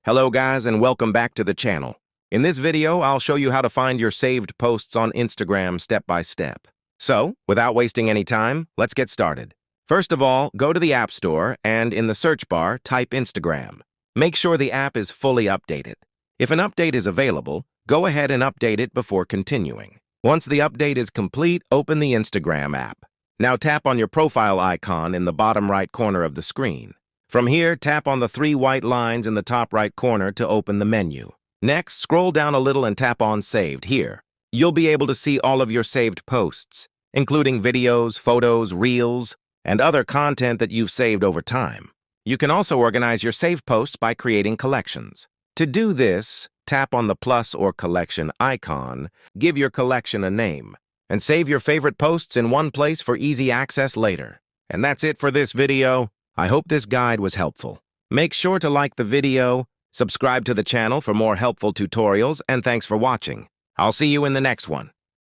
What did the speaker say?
Hello guys and welcome back to the channel. In this video, I'll show you how to find your saved posts on Instagram step by step. So, without wasting any time, let's get started. First of all, go to the App Store and in the search bar, type Instagram. Make sure the app is fully updated. If an update is available, go ahead and update it before continuing. Once the update is complete, open the Instagram app. Now tap on your profile icon in the bottom right corner of the screen. From here, tap on the 3 white lines in the top right corner to open the menu. Next, scroll down a little and tap on Saved here. You'll be able to see all of your saved posts, including videos, photos, reels, and other content that you've saved over time. You can also organize your saved posts by creating collections. To do this, tap on the plus or collection icon, give your collection a name, and save your favorite posts in one place for easy access later. And that's it for this video. I hope this guide was helpful. Make sure to like the video, subscribe to the channel for more helpful tutorials, and thanks for watching. I'll see you in the next one.